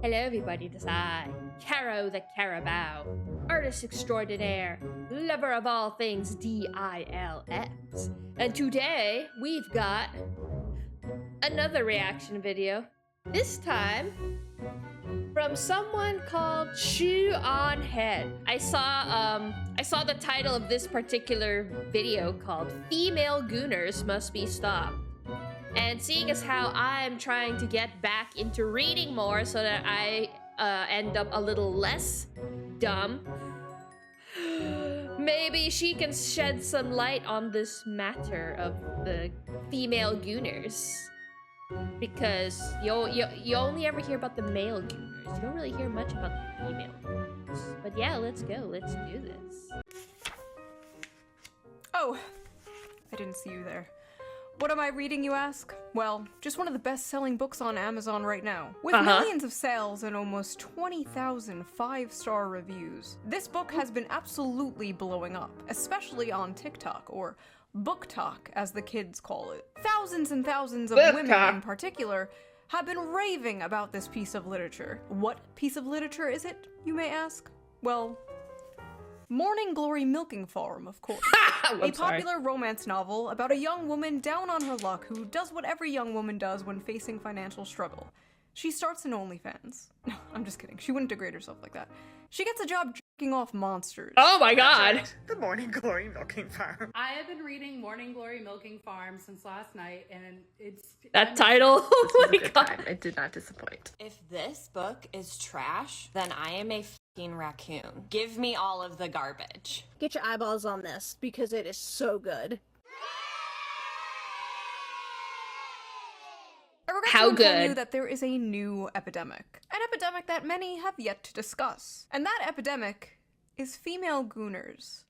Hello everybody, this is I, Caro the Carabao, artist extraordinaire, lover of all things DILFs. And today, we've got another reaction video. This time, from someone called Shoe0nHead. I saw the title of this particular video called Female Gooners Must Be Stopped. And seeing as how I'm trying to get back into reading more so that I end up a little less dumb, maybe she can shed some light on this matter of the female gooners. Because you only ever hear about the male gooners. You don't really hear much about the female gooners. But yeah, let's go. Let's do this. Oh, I didn't see you there. What am I reading, you ask? Well, just one of the best-selling books on Amazon right now. With millions of sales and almost 20,000 5-star reviews, this book has been absolutely blowing up, especially on TikTok, or Book Talk, as the kids call it. Thousands and thousands of women in particular have been raving about this piece of literature. What piece of literature is it, you may ask? Well, Morning Glory Milking Farm, of course. A popular romance novel about a young woman down on her luck who does what every young woman does when facing financial struggle. She starts an OnlyFans. No, I'm just kidding. She wouldn't degrade herself like that. She gets a job jerking off monsters. Oh my god! The Morning Glory Milking Farm. I have been reading Morning Glory Milking Farm since last night, and it's... That title, oh my god. It did not disappoint. If this book is trash, then I am a fucking raccoon. Give me all of the garbage. Get your eyeballs on this, because it is so good. I regret How to inform good? you that there is a new epidemic. An epidemic that many have yet to discuss. And that epidemic is female gooners.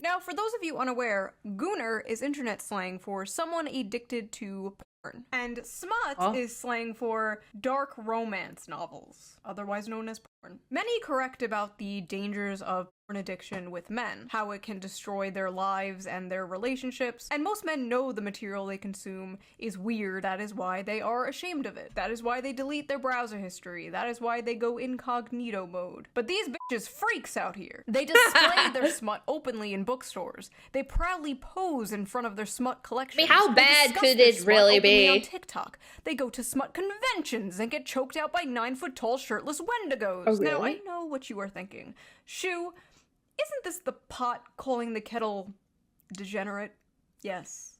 Now, for those of you unaware, gooner is internet slang for someone addicted to porn. And smut is slang for dark romance novels, otherwise known as porn. Many correct about the dangers of porn addiction with men, how it can destroy their lives and their relationships, and most men know the material they consume is weird. That is why they are ashamed of it. That is why they delete their browser history. That is why they go incognito mode. But these bitches freaks out here. They display their smut openly in bookstores. They proudly pose in front of their smut collections. I mean, how bad could it really be? On TikTok. They go to smut conventions and get choked out by 9-foot-tall shirtless wendigos. Oh, really? Now, I know what you are thinking. Shoe, isn't this the pot calling the kettle degenerate? Yes.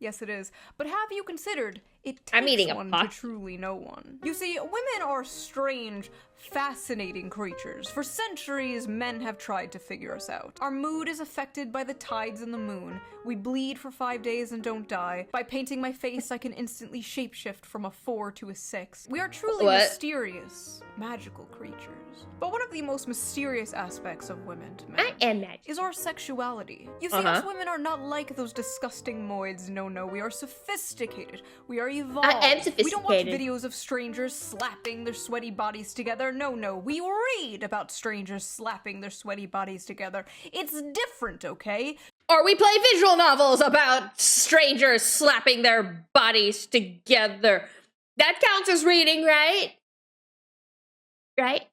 Yes, it is. But have you considered it I'm takes eating a one pot. to truly know one? You see, women are strange, fascinating creatures. For centuries, men have tried to figure us out. Our mood is affected by the tides and the moon. We bleed for 5 days and don't die. By painting my face, I can instantly shapeshift from a 4 to a 6. We are truly mysterious, magical creatures. But one of the most mysterious aspects of women to men I am magic. is our sexuality. You see, us women are not like those disgusting moids. No, we are sophisticated. We are evolved. I am sophisticated. We don't watch videos of strangers slapping their sweaty bodies together. No, we read about strangers slapping their sweaty bodies together. It's different, okay? Or we play visual novels about strangers slapping their bodies together. That counts as reading, right? Right?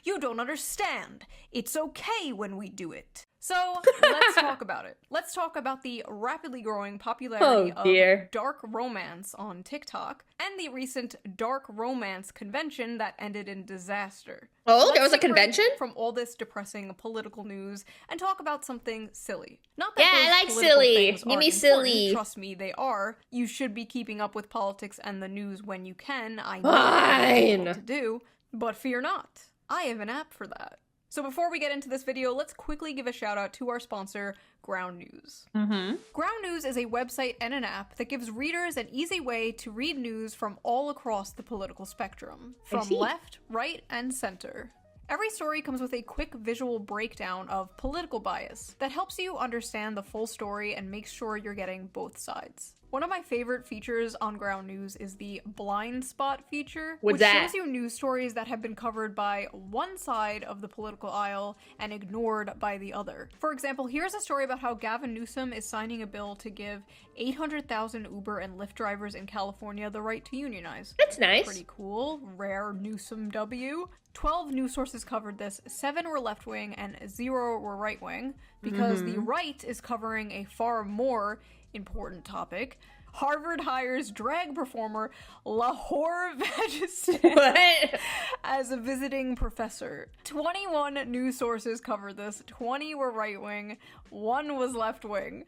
You don't understand. It's okay when we do it. So, let's talk about it. Let's talk about the rapidly growing popularity of dark romance on TikTok and the recent dark romance convention that ended in disaster. Oh, there was a convention? From all this depressing political news and talk about something silly. Not that Yeah, those I like political silly. things Give me aren't silly. important. Trust me, they are. You should be keeping up with politics and the news when you can. I know Fine. what to do, but fear not. I have an app for that. So before we get into this video, let's quickly give a shout out to our sponsor, Ground News. Ground News is a website and an app that gives readers an easy way to read news from all across the political spectrum, from left, right, and center. Every story comes with a quick visual breakdown of political bias that helps you understand the full story and makes sure you're getting both sides. One of my favorite features on Ground News is the blind spot feature, What's which that? shows you news stories that have been covered by one side of the political aisle and ignored by the other. For example, here's a story about how Gavin Newsom is signing a bill to give 800,000 Uber and Lyft drivers in California the right to unionize. That's nice. Pretty cool. Rare Newsom W. 12 news sources covered this, 7 were left-wing and 0 were right-wing, because the right is covering a far more important topic. Harvard hires drag performer Lahore Vagistan What? as a visiting professor. 21 news sources covered this, 20 were right-wing, 1 was left-wing.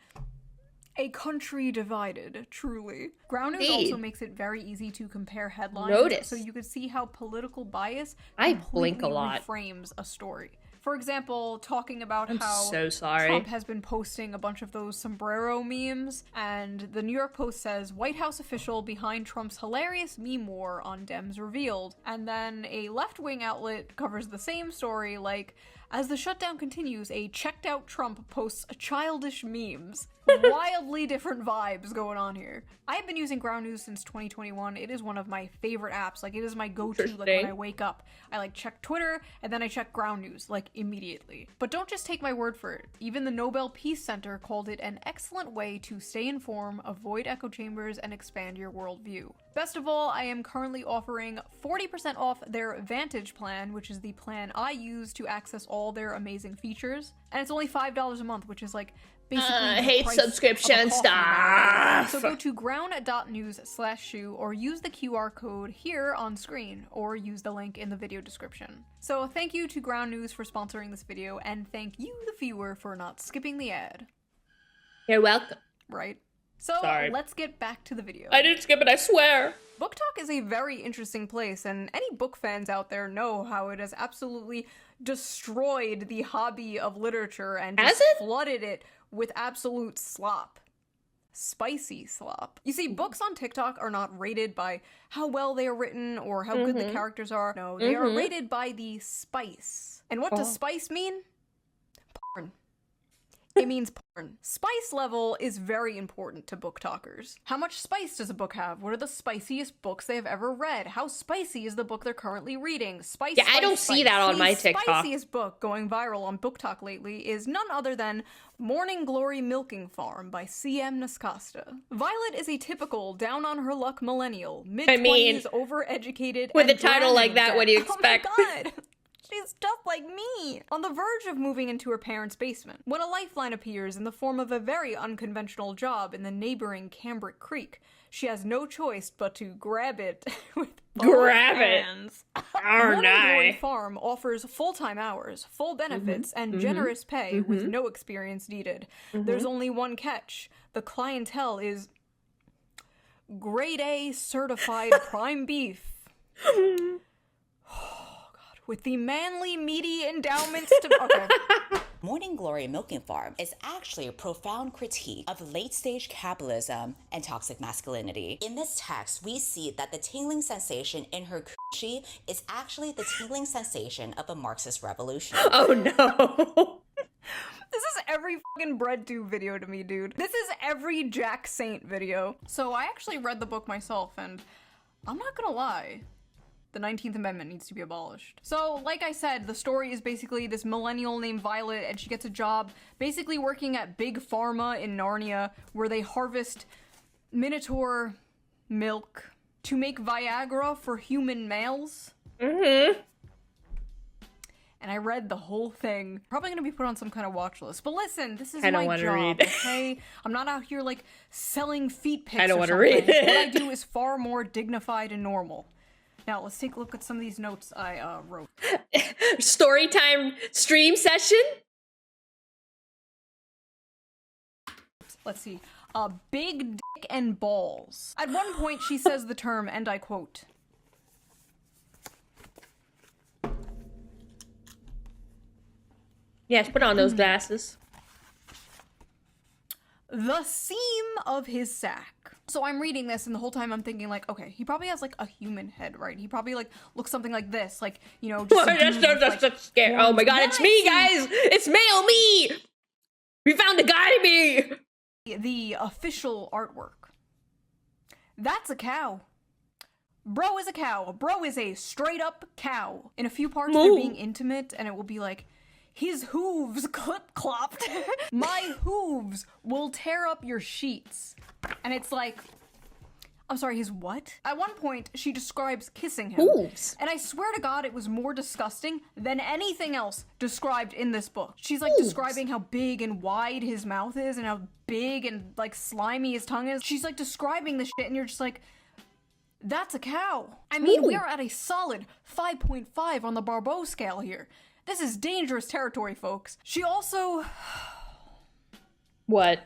A country divided, truly. Ground News Indeed. also makes it very easy to compare headlines, Notice. so you can see how political bias I completely blink a lot. reframes a story. For example, talking about I'm how so sorry. Trump has been posting a bunch of those sombrero memes, and the New York Post says, White House official behind Trump's hilarious meme war on Dems revealed. And then a left-wing outlet covers the same story, like, as the shutdown continues, a checked-out Trump posts childish memes. Wildly different vibes going on here. I have been using Ground News since 2021. It is one of my favorite apps. Like, it is my go-to, like, when I wake up. I, like, check Twitter, and then I check Ground News, like, immediately. But don't just take my word for it. Even the Nobel Peace Center called it an excellent way to stay informed, avoid echo chambers, and expand your worldview. Best of all, I am currently offering 40% off their Vantage plan, which is the plan I use to access all their amazing features. And it's only $5 a month, which is, like, basically I the hate price of a subscription coffee nowadays. So stuff. go to ground.news/shoe or use the QR code here on screen or use the link in the video description. So thank you to Ground News for sponsoring this video, and thank you, the viewer, for not skipping the ad. You're welcome. Right? So Sorry. let's get back to the video. I didn't skip it, I swear. Book Talk is a very interesting place, and any book fans out there know how it has absolutely destroyed the hobby of literature and Has just it? flooded it with absolute slop. Spicy slop. You see, books on TikTok are not rated by how well they are written or how good the characters are. No, they are rated by the spice. And what does spice mean? Porn. It means porn. Spice level is very important to book talkers. How much spice does a book have? What are the spiciest books they have ever read? How spicy is the book they're currently reading? Spice, Yeah, I spice, don't spice. see that on my The TikTok. spiciest book going viral on Book Talk lately is none other than Morning Glory Milking Farm by C.M. Nascosta. Violet is a typical down-on-her-luck millennial, mid-20s, overeducated, with and a title like that, drowning what do you debt. expect? Oh my god! She's just like me! On the verge of moving into her parents' basement, when a lifeline appears in the form of a very unconventional job in the neighboring Cambric Creek. She has no choice but to grab it with both Grab it. hands. Aren't Morning Glory I? Farm offers full-time hours, full benefits, and generous pay with no experience needed. There's only one catch. The clientele is grade A certified prime beef. With the manly, meaty endowments to... Okay. Morning Glory Milking Farm is actually a profound critique of late-stage capitalism and toxic masculinity. In this text, we see that the tingling sensation in her coochie is actually the tingling sensation of a Marxist revolution. Oh no. This is every fucking breadtube video to me, dude. This is every Jack Saint video. So I actually read the book myself, and I'm not gonna lie. The 19th Amendment needs to be abolished. So, like I said, the story is basically this millennial named Violet, and she gets a job basically working at Big Pharma in Narnia, where they harvest Minotaur milk to make Viagra for human males. And I read the whole thing. Probably gonna be put on some kind of watch list. But listen, this is I don't my wanna job, read. okay? I'm not out here, like, selling feet pics I don't or wanna something. read it. What I do is far more dignified and normal. Now, let's take a look at some of these notes I wrote. Storytime stream session? Let's see. Big dick and balls. At one point, she says the term, and I quote, Yes, put on those glasses. the seam of his sack. So I'm reading this, and the whole time I'm thinking, like, okay, he probably has, like, a human head, right? He probably, like, looks something like this, like, you know, just a dude with, like, That's scary. Oh my god, horns. it's Then me, I guys! It's male me! We found a guy me! see the official artwork. That's a cow. Bro is a cow. Bro is a straight up cow. In a few parts, they're being intimate, and it will be like, his hooves clip-clopped. My hooves will tear up your sheets. And it's like, I'm sorry, his what? At one point, she describes kissing him. Hooves. And I swear to God, it was more disgusting than anything else described in this book. She's like describing how big and wide his mouth is and how big and like slimy his tongue is. She's like describing the shit and you're just like, that's a cow. I mean, we are at a solid 5.5 on the Barbeau scale here. This is dangerous territory, folks. She also... What?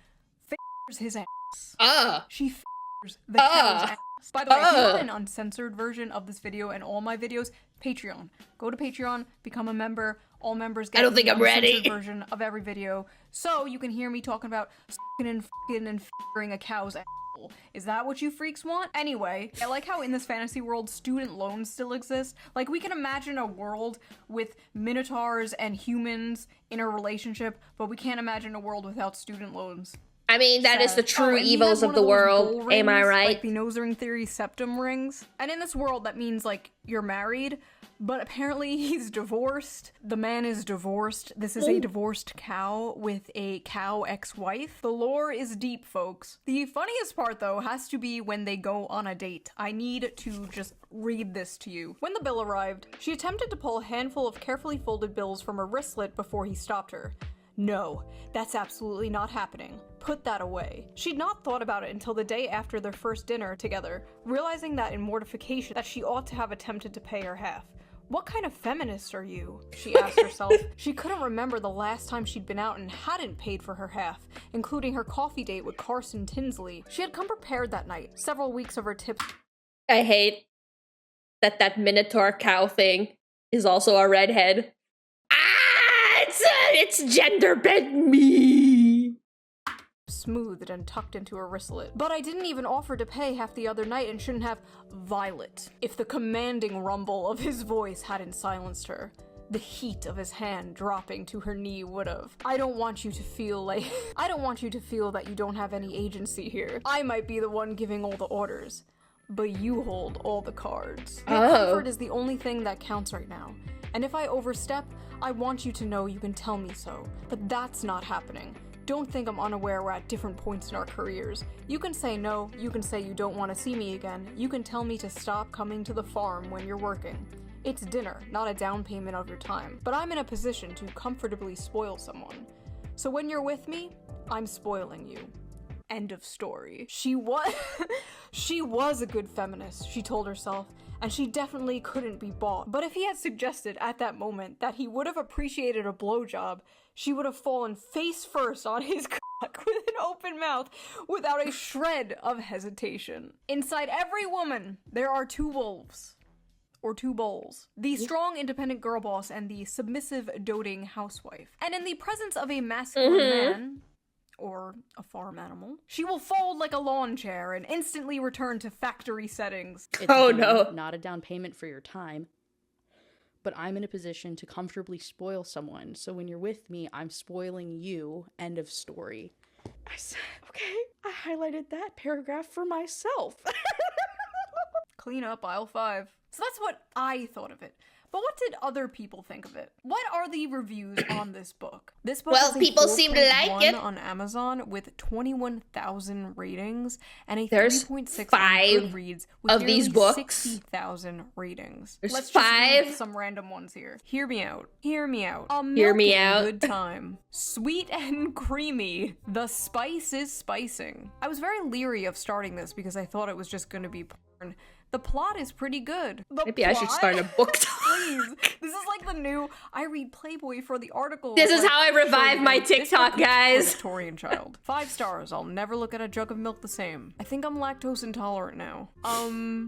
f***ers his ass. She f***ers the cow's ass. By the way, if you want an uncensored version of this video and all my videos, Patreon. Go to Patreon, become a member. All members get I don't think I'm ready. uncensored version of every video, so you can hear me talking about s***ing and f***ing and f***ing a cow's ass. Is that what you freaks want? Anyway, I like how in this fantasy world, student loans still exist. Like, we can imagine a world with minotaurs and humans in a relationship, but we can't imagine a world without student loans. I mean, that is the true and he evils has of one the those world. bull Am I rings, right? Like the nose ring theory septum rings. And in this world, that means, like, you're married, but apparently he's divorced. The man is divorced. This is a divorced cow with a cow ex-wife. The lore is deep, folks. The funniest part, though, has to be when they go on a date. I need to just read this to you. When the bill arrived, she attempted to pull a handful of carefully folded bills from her wristlet before he stopped her. No, that's absolutely not happening. Put that away. She'd not thought about it until the day after their first dinner together, realizing that in mortification that she ought to have attempted to pay her half. What kind of feminist are you? She asked herself. She couldn't remember the last time she'd been out and hadn't paid for her half, including her coffee date with Carson Tinsley. She had come prepared that night, several weeks of her tips. I hate that Minotaur cow thing is also a redhead. It's gender bent me. Smoothed and tucked into her wristlet. But I didn't even offer to pay half the other night and shouldn't have. Violet. If the commanding rumble of his voice hadn't silenced her, the heat of his hand dropping to her knee would've. I don't want you to feel that you don't have any agency here. I might be the one giving all the orders, but you hold all the cards. Your comfort is the only thing that counts right now. And if I overstep, I want you to know you can tell me so. But that's not happening. Don't think I'm unaware we're at different points in our careers. You can say no, you can say you don't want to see me again, you can tell me to stop coming to the farm when you're working. It's dinner, not a down payment of your time. But I'm in a position to comfortably spoil someone. So when you're with me, I'm spoiling you. End of story. She was a good feminist, she told herself, and she definitely couldn't be bought. But if he had suggested at that moment that he would have appreciated a blowjob, she would have fallen face first on his cock with an open mouth without a shred of hesitation. Inside every woman, there are two wolves. Or two bulls. The strong, independent girl boss and the submissive, doting housewife. And in the presence of a masculine man, or a farm animal, she will fold like a lawn chair and instantly return to factory settings. It's no. Not a down payment for your time, but I'm in a position to comfortably spoil someone. So when you're with me, I'm spoiling you. End of story. I said, okay, I highlighted that paragraph for myself. Clean up aisle 5. So that's what I thought of it. But what did other people think of it? What are the reviews on this book? This book Well, has a people seem to like 4.1 it. on Amazon with 21,000 ratings and a There's 3.6 five on Goodreads with of these nearly books. 60,000 ratings. There's Let's five. just read some random ones here. Hear me out. Hear me out. A Hear me milking out. good time. Sweet and creamy. The spice is spicing. I was very leery of starting this because I thought it was just going to be porn. The plot is pretty good. Maybe I should start a book talk. Please. This is like the new, I read Playboy for the article. This is like, how I revive my this book TikTok, is for a guys. Victorian child. 5 stars. I'll never look at a jug of milk the same. I think I'm lactose intolerant now.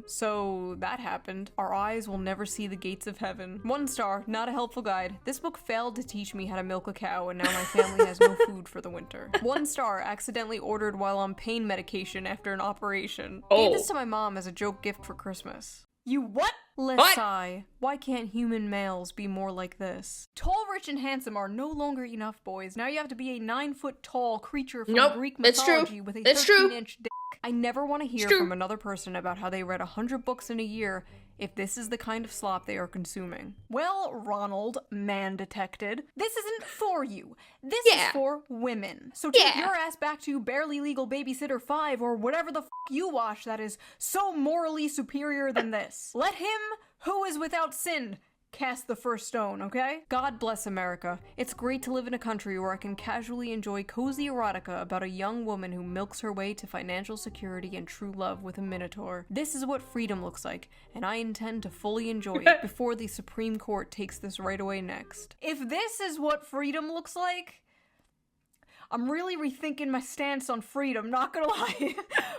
So that happened. Our eyes will never see the gates of heaven. 1 star. Not a helpful guide. This book failed to teach me how to milk a cow, and now my family has no food for the winter. 1 star. Accidentally ordered while on pain medication after an operation. Gave this to my mom as a joke gift for Christmas. You what? Let's sigh. Why can't human males be more like this? Tall, rich, and handsome are no longer enough, boys. Now you have to be a 9-foot tall creature from Greek it's true. mythology with a It's true. 13-inch dick. I never want to hear True. from another person about how they read 100 books in a year if this is the kind of slop they are consuming. Well, Ronald, man detected, this isn't for you. This is for women. So take your ass back to Barely Legal Babysitter 5 or whatever the f you watch that is so morally superior than this. Let him who is without sin cast the first stone, okay? God bless America. It's great to live in a country where I can casually enjoy cozy erotica about a young woman who milks her way to financial security and true love with a minotaur. This is what freedom looks like, and I intend to fully enjoy it before the Supreme Court takes this right away next. If this is what freedom looks like, I'm really rethinking my stance on freedom, not gonna lie.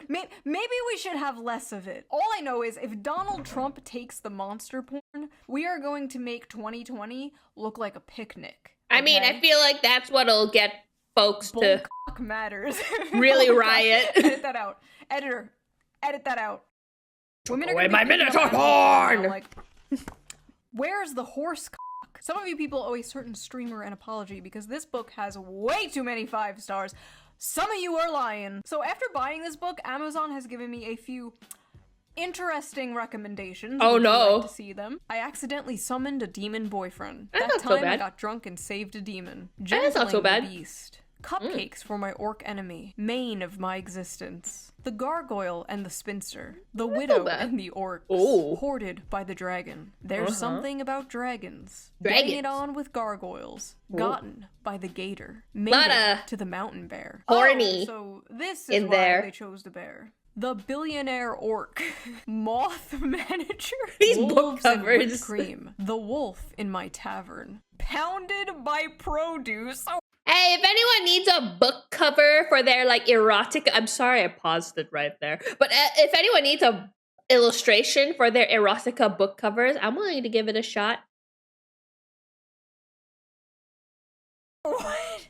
Maybe we should have less of it. All I know is if Donald Trump takes the monster porn, we are going to make 2020 look like a picnic. Okay? I mean, I feel like that's what'll get folks to Bullcock matters. really Oh my God. riot. Edit that out. Editor, edit that out. Women are away gonna be my picking up Minotaur animals porn! now, like, where's the horse cock? Some of you people owe a certain streamer an apology because this book has way too many 5 stars. Some of you are lying. So after buying this book, Amazon has given me a few interesting recommendations. Oh, Would you no. like to see them? I accidentally summoned a demon boyfriend. That's That not so time I bad. got drunk and saved a demon. That's not so Gentling bad. the beast. Cupcakes for my orc enemy. Mane of my existence. The gargoyle and the spinster. The widow bad. and the orcs. Oh. Hoarded by the dragon. There's something about dragons. Dragons. Getting it on with gargoyles. Gotten by the gator. Made Lotta it to the mountain bear. horny Oh, so this is in why there. they chose the bear. The billionaire orc. Moth manager. These book Wolves and whipped covers. cream. The wolf in my tavern. Pounded by produce. Oh, Hey, if anyone needs a book cover for their like erotic, I'm sorry I paused it right there. But if anyone needs a illustration for their erotica book covers, I'm willing to give it a shot. what?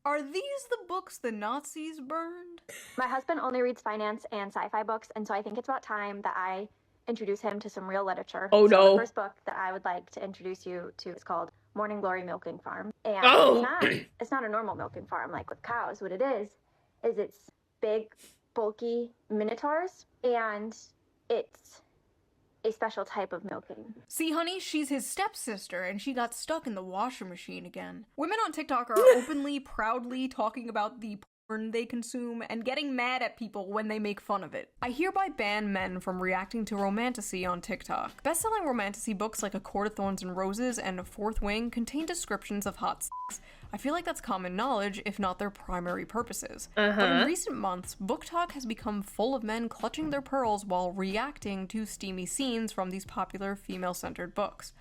Are these the books the Nazis burned? My husband only reads finance and sci-fi books, and so I think it's about time that I introduce him to some real literature. Oh, so no. The first book that I would like to introduce you to is called Morning Glory Milking Farm. And Oh. it's not a normal milking farm like with cows. What it is it's big, bulky minotaurs, and it's a special type of milking. See, honey, she's his stepsister, and she got stuck in the washer machine again. Women on TikTok are openly, proudly talking about the porn they consume and getting mad at people when they make fun of it. I hereby ban men from reacting to romantasy on TikTok. Best-selling romantasy books like A Court of Thorns and Roses and A Fourth Wing contain descriptions of hot sex. I feel like that's common knowledge, if not their primary purposes. But in recent months, book talk has become full of men clutching their pearls while reacting to steamy scenes from these popular female-centered books.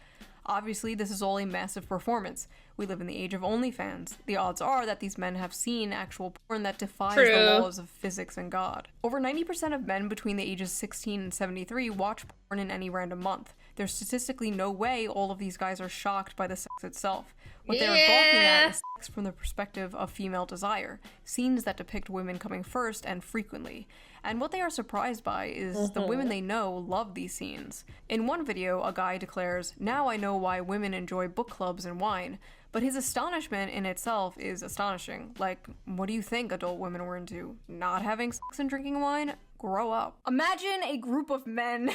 Obviously, this is all a massive performance. We live in the age of OnlyFans. The odds are that these men have seen actual porn that defies True. the laws of physics and God. Over 90% of men between the ages 16 and 73 watch porn in any random month. There's statistically no way all of these guys are shocked by the sex itself. What they are balking at is sex from the perspective of female desire, scenes that depict women coming first and frequently. And what they are surprised by is the women they know love these scenes. In one video, a guy declares, "Now I know why women enjoy book clubs and wine." But his astonishment in itself is astonishing. Like, what do you think adult women were into? Not having sex and drinking wine? Grow up. Imagine a group of men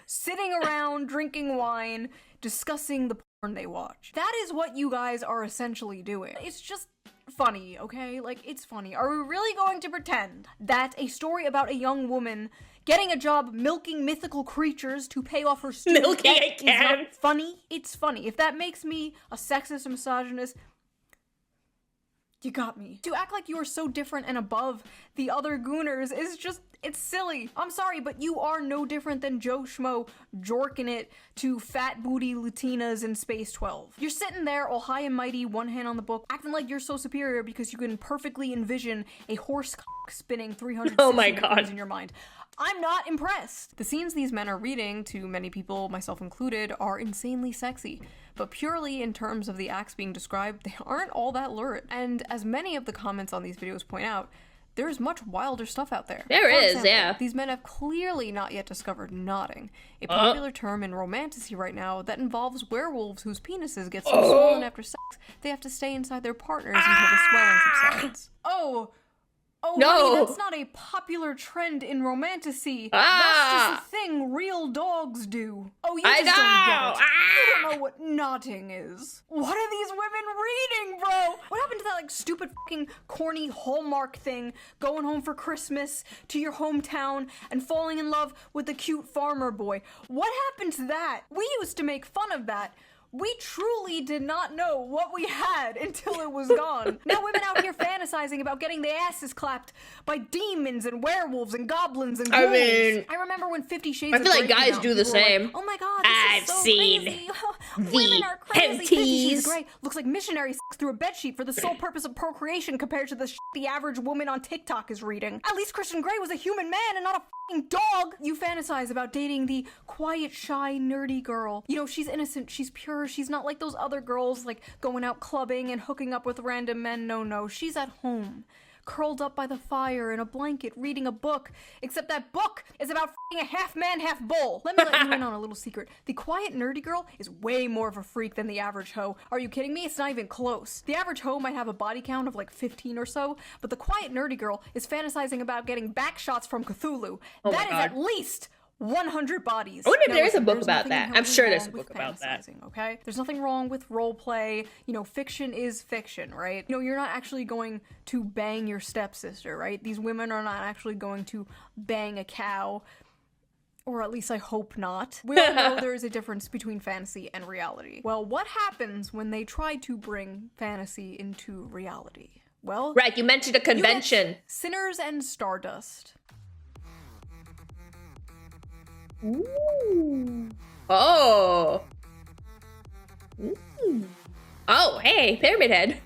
sitting around drinking wine, discussing the porn they watch. That is what you guys are essentially doing. It's just funny, okay? Like, it's funny. Are we really going to pretend that a story about a young woman getting a job milking mythical creatures to pay off her student Milking debt a is cat. not funny? It's funny. If that makes me a sexist and misogynist, you got me. To act like you are so different and above the other Gooners is just, it's silly. I'm sorry, but you are no different than Joe Schmo jorking it to fat booty Latinas in Space 12. You're sitting there all high and mighty, one hand on the book, acting like you're so superior because you can perfectly envision a horse cock spinning 360 Oh my God. degrees in your mind. I'm not impressed. The scenes these men are reading, to many people, myself included, are insanely sexy. But purely in terms of the acts being described, they aren't all that lurid. And as many of the comments on these videos point out, there is much wilder stuff out there. There For is, example, yeah. These men have clearly not yet discovered nodding, a popular term in romantasy right now that involves werewolves whose penises get so swollen after sex they have to stay inside their partners until the swelling subsides. Oh, No. honey, that's not a popular trend in romantasy. That's just a thing real dogs do. Oh, you just don't get it. You don't know what knotting is. What are these women reading, bro? What happened to that, like, stupid fucking corny Hallmark thing, going home for Christmas to your hometown and falling in love with the cute farmer boy? What happened to that? We used to make fun of that. We truly did not know what we had until it was gone. Now women out here fantasizing about getting their asses clapped by demons and werewolves and goblins and ghouls. I remember when 50 Shades of Grey I feel like guys came out, do the people were same. like, oh my god, this I've is so seen crazy. Women are crazy. 50 Shades of Grey looks like missionary sex through a bedsheet for the sole purpose of procreation compared to the shit the average woman on TikTok is reading. At least Christian Grey was a human man and not a fucking dog. You fantasize about dating the quiet, shy, nerdy girl. You know, she's innocent, she's pure, she's not like those other girls, like going out clubbing and hooking up with random men. No, she's at home, curled up by the fire in a blanket, reading a book, except that book is about f***ing a half man, half bull. Let me let you in on a little secret. The quiet, nerdy girl is way more of a freak than the average hoe. Are you kidding me? It's not even close. The average hoe might have a body count of like 15 or so, but the quiet, nerdy girl is fantasizing about getting back shots from Cthulhu. That is at least 100 bodies. I wonder if Now, there's a listen, book there's about nothing that. I'm inherently sure there's a wrong with book about that. fantasizing, okay? There's nothing wrong with role play. You know, fiction is fiction, right? You know, you're not actually going to bang your stepsister, right? These women are not actually going to bang a cow. Or at least I hope not. We all know there is a difference between fantasy and reality. Well, what happens when they try to bring fantasy into reality? Well, Right, you mentioned a convention. Sinners and Stardust. Ooh. Oh. Ooh. Oh, hey, Pyramid Head.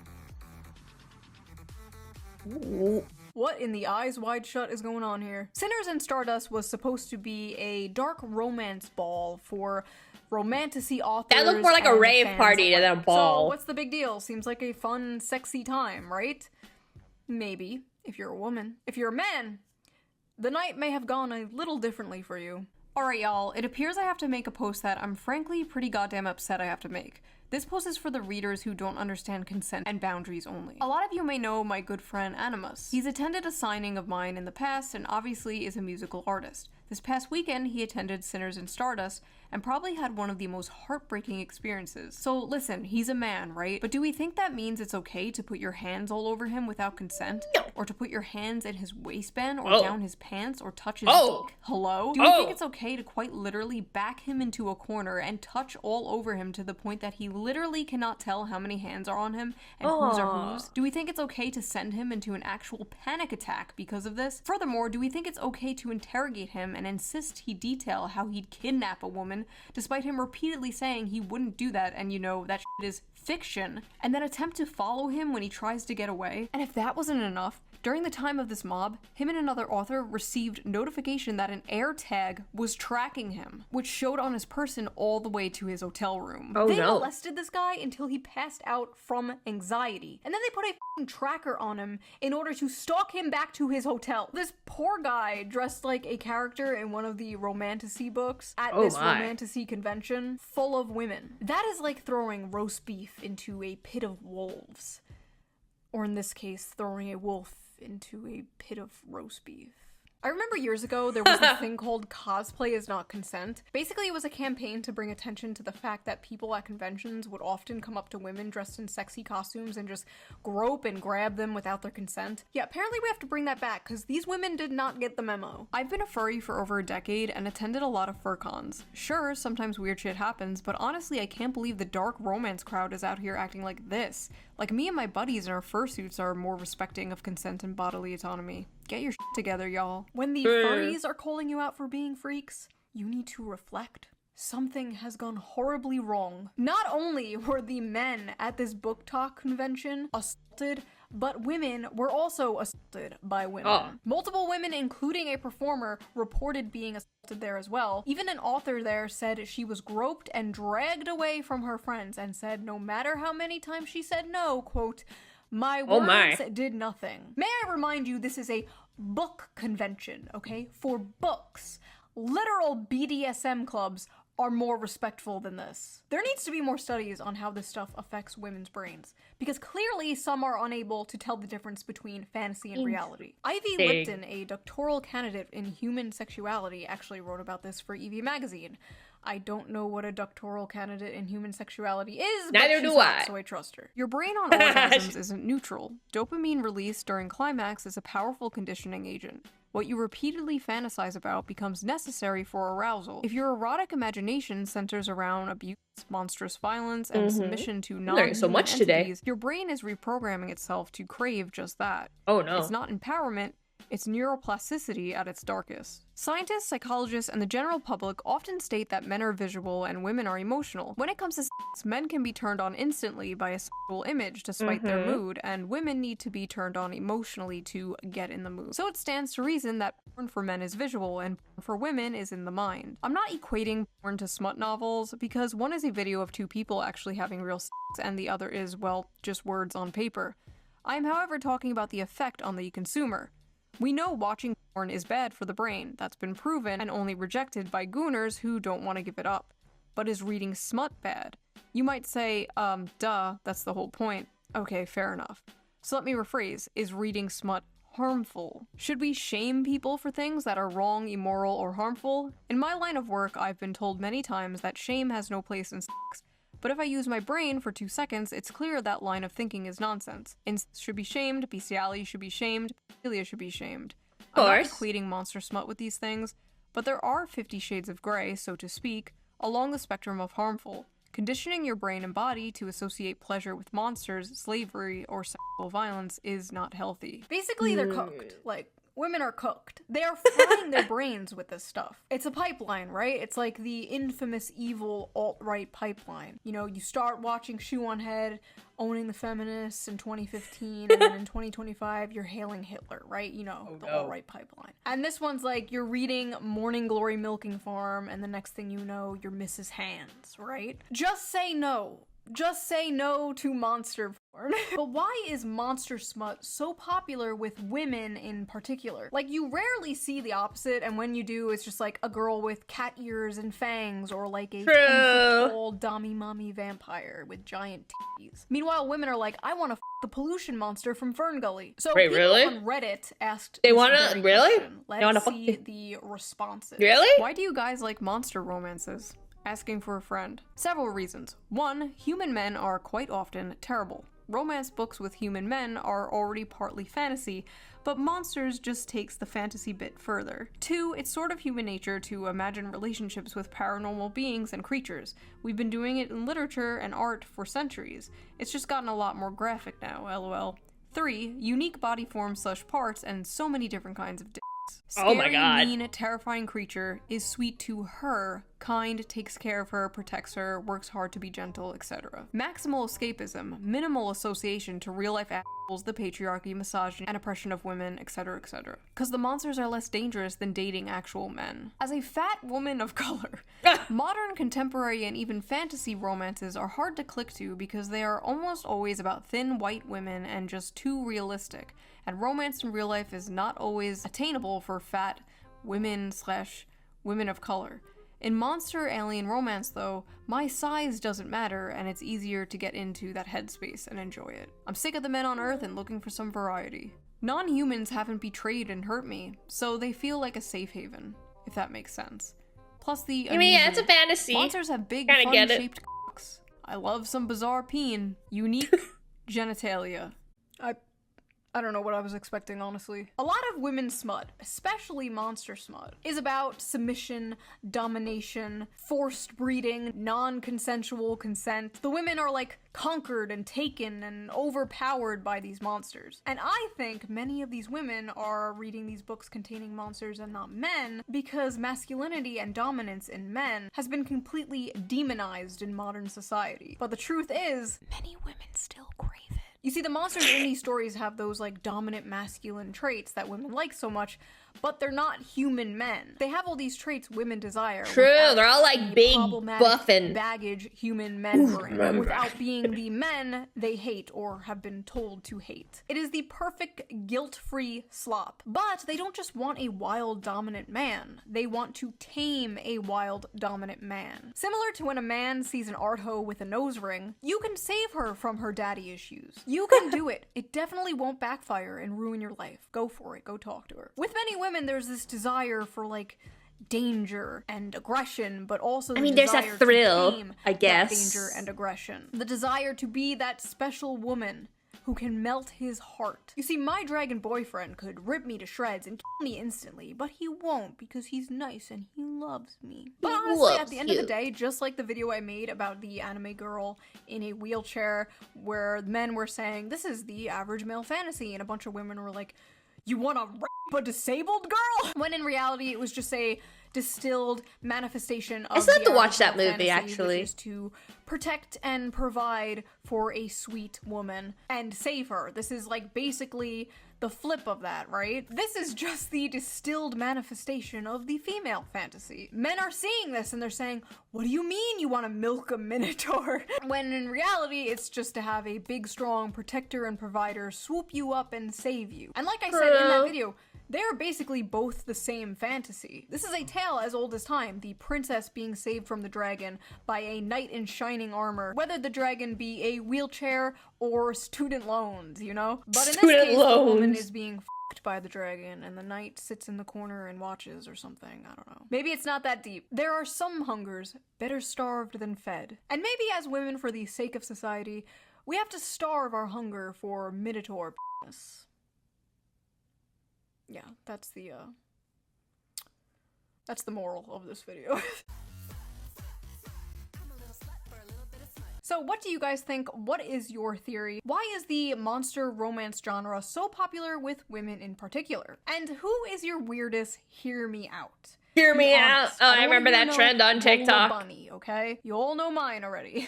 Ooh. What in the eyes wide shut is going on here? Sinners and Stardust was supposed to be a dark romance ball for romantasy authors. That looked more like a and rave fans party than a alike. ball. So what's the big deal? Seems like a fun, sexy time, right? Maybe, if you're a woman. If you're a man, the night may have gone a little differently for you. Alright y'all, it appears I have to make a post that I'm frankly pretty goddamn upset I have to make. This post is for the readers who don't understand consent and boundaries only. A lot of you may know my good friend Animus. He's attended a signing of mine in the past and obviously is a musical artist. This past weekend, he attended Sinners and Stardust and probably had one of the most heartbreaking experiences. So listen, he's a man, right? But do we think that means it's okay to put your hands all over him without consent? No. Or to put your hands in his waistband or Oh. down his pants or touch his Oh. dick? Hello? Do we Oh. think it's okay to quite literally back him into a corner and touch all over him to the point that he literally cannot tell how many hands are on him and whose are whose? Do we think it's okay to send him into an actual panic attack because of this? Furthermore, do we think it's okay to interrogate him and insist he detail how he'd kidnap a woman despite him repeatedly saying he wouldn't do that and you know that shit is fiction, and then attempt to follow him when he tries to get away? And if that wasn't enough, during the time of this mob, him and another author received notification that an air tag was tracking him, which showed on his person all the way to his hotel room. Oh, They no. molested this guy until he passed out from anxiety, and then they put a f***ing tracker on him in order to stalk him back to his hotel. This poor guy dressed like a character in one of the romantasy books at Oh this my. romantasy convention full of women. That is like throwing roast beef into a pit of wolves. Or in this case, throwing a wolf into a pit of roast beef. I remember years ago there was this thing called cosplay is not consent. Basically, it was a campaign to bring attention to the fact that people at conventions would often come up to women dressed in sexy costumes and just grope and grab them without their consent. Yeah, apparently we have to bring that back because these women did not get the memo. I've been a furry for over a decade and attended a lot of fur cons. Sure, sometimes weird shit happens, but honestly I can't believe the dark romance crowd is out here acting like this. Like, me and my buddies in our fursuits are more respecting of consent and bodily autonomy. Get your shit together, y'all. When the furries are calling you out for being freaks, you need to reflect. Something has gone horribly wrong. Not only were the men at this book talk convention assaulted, but women were also assaulted by women. Oh. Multiple women, including a performer, reported being assaulted there as well. Even an author there said she was groped and dragged away from her friends and said no matter how many times she said no, quote, my Oh words my. did nothing. May I remind you, this is a book convention, okay? For books. Literal BDSM clubs are more respectful than this. There needs to be more studies on how this stuff affects women's brains, because clearly some are unable to tell the difference between fantasy and reality. Ivy Lipton, a doctoral candidate in human sexuality, actually wrote about this for Evie magazine. I don't know what a doctoral candidate in human sexuality is, but she's hot, so I trust her. Your brain on orgasms isn't neutral. Dopamine release during climax is a powerful conditioning agent. What you repeatedly fantasize about becomes necessary for arousal. If your erotic imagination centers around abuse, monstrous violence, and submission to non-human entities, your brain is reprogramming itself to crave just that. Oh no. It's not empowerment, it's neuroplasticity at its darkest. Scientists, psychologists, and the general public often state that men are visual and women are emotional. When it comes to sex, men can be turned on instantly by a sexual image to spite their mood, and women need to be turned on emotionally to get in the mood. So it stands to reason that porn for men is visual and porn for women is in the mind. I'm not equating porn to smut novels, because one is a video of two people actually having real sex, and the other is, well, just words on paper. I am, however, talking about the effect on the consumer. We know watching porn is bad for the brain. That's been proven and only rejected by gooners who don't want to give it up. But is reading smut bad? You might say, duh, that's the whole point. Okay, fair enough. So let me rephrase, is reading smut harmful? Should we shame people for things that are wrong, immoral, or harmful? In my line of work, I've been told many times that shame has no place in sex. But if I use my brain for 2 seconds, it's clear that line of thinking is nonsense. Incest should be shamed, bestiality should be shamed, pedophilia should be shamed. I'm not equating monster smut with these things, but there are 50 shades of gray, so to speak, along the spectrum of harmful. Conditioning your brain and body to associate pleasure with monsters, slavery, or sexual violence is not healthy. Basically, they're cooked. Like, women are cooked. They are frying their brains with this stuff. It's a pipeline, right? It's like the infamous evil alt-right pipeline. You know, you start watching Shoe0nHead, owning the feminists in 2015, and then in 2025, you're hailing Hitler, right? You know, the alt-right pipeline. And this one's like, you're reading Morning Glory Milking Farm, and the next thing you know, you're Mrs. Hands, right? Just say no. Just say no to monster porn. But why is monster smut so popular with women in particular? Like, you rarely see the opposite, and when you do, it's just like a girl with cat ears and fangs, or like a 10-foot-tall dommy-mommy vampire with giant titties. Meanwhile, women are like, I want to f the pollution monster from Fern Gully. So people on Reddit asked they this wanna very really? question. Let's see the responses. Really? Why do you guys like monster romances? Asking for a friend. Several reasons. 1, human men are quite often terrible. Romance books with human men are already partly fantasy, but monsters just takes the fantasy bit further. 2, it's sort of human nature to imagine relationships with paranormal beings and creatures. We've been doing it in literature and art for centuries. It's just gotten a lot more graphic now, lol. 3, unique body forms / parts and so many different kinds of dicks. Scary, oh my god. mean, terrifying creature is sweet to her, kind, takes care of her, protects her, works hard to be gentle, etc. Maximal escapism, minimal association to real-life assholes, the patriarchy, misogyny, and oppression of women, etc, etc. Because the monsters are less dangerous than dating actual men. As a fat woman of color, modern, contemporary, and even fantasy romances are hard to click to because they are almost always about thin white women and just too realistic. And romance in real life is not always attainable for fat women / women of color. In monster alien romance, though, my size doesn't matter, and it's easier to get into that headspace and enjoy it. I'm sick of the men on Earth and looking for some variety. Non-humans haven't betrayed and hurt me, so they feel like a safe haven, if that makes sense. Plus the I mean, yeah, it's a fantasy. Monsters have big, Kinda fun-shaped cocks. I love some bizarre peen. Unique genitalia. I don't know what I was expecting, honestly. A lot of women's smut, especially monster smut, is about submission, domination, forced breeding, non-consensual consent. The women are like conquered and taken and overpowered by these monsters. And I think many of these women are reading these books containing monsters and not men because masculinity and dominance in men has been completely demonized in modern society. But the truth is, many women still crave it. You see, the monsters in these stories have those, like, dominant masculine traits that women like so much, but they're not human men. They have all these traits women desire. True, they're all like big, buff, and baggage human men bring, without being the men they hate or have been told to hate. It is the perfect guilt-free slop. But they don't just want a wild dominant man. They want to tame a wild dominant man. Similar to when a man sees an art hoe with a nose ring, you can save her from her daddy issues. You can do it. It definitely won't backfire and ruin your life. Go for it. Go talk to her. With many women, there's this desire for like danger and aggression, but also the there's a desire thrill, to tame I guess. that danger and aggression. The desire to be that special woman who can melt his heart. You see, my dragon boyfriend could rip me to shreds and kill me instantly, but he won't because he's nice and he loves me. But honestly, at the end of the day, just like the video I made about the anime girl in a wheelchair where men were saying, this is the average male fantasy, and a bunch of women were like, you wanna rape a disabled girl? When in reality, it was just a distilled manifestation of I still have the to watch that average male movie, fantasy, actually. which is to protect and provide for a sweet woman and save her. This is like basically the flip of that, right? This is just the distilled manifestation of the female fantasy. Men are seeing this and they're saying, what do you mean you want to milk a minotaur? When in reality, it's just to have a big, strong protector and provider swoop you up and save you. And like I said in that video, they're basically both the same fantasy. This is a tale as old as time, the princess being saved from the dragon by a knight in shining armor, whether the dragon be a wheelchair or student loans, you know? But in this case, the woman is being f***ed by the dragon and the knight sits in the corner and watches or something, I don't know. Maybe it's not that deep. There are some hungers better starved than fed. And maybe as women, for the sake of society, we have to starve our hunger for minotaur p***ness. Yeah, that's the moral of this video. So what do you guys think? What is your theory? Why is the monster romance genre so popular with women in particular? And who is your weirdest hear me out? Hear me out. Honest. Oh, I don't remember wanna that know trend on Lola TikTok. Bunny, okay? You all know mine already.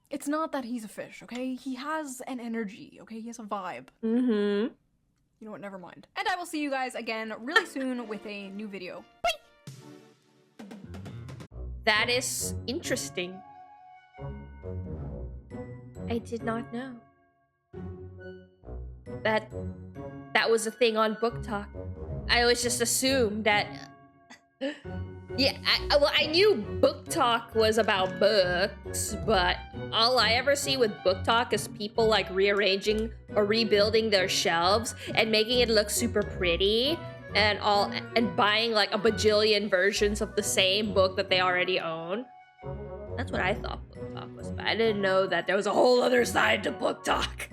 It's not that he's a fish, okay? He has an energy, okay? He has a vibe. Mm-hmm. You know what, never mind. And I will see you guys again really soon with a new video. Bye! That is interesting. I did not know that was a thing on Book Talk. I always just assumed that yeah, I knew Book Talk was about books, but all I ever see with Book Talk is people like rearranging or rebuilding their shelves and making it look super pretty and buying like a bajillion versions of the same book that they already own. That's what I thought Book Talk was about. I didn't know that there was a whole other side to Book Talk.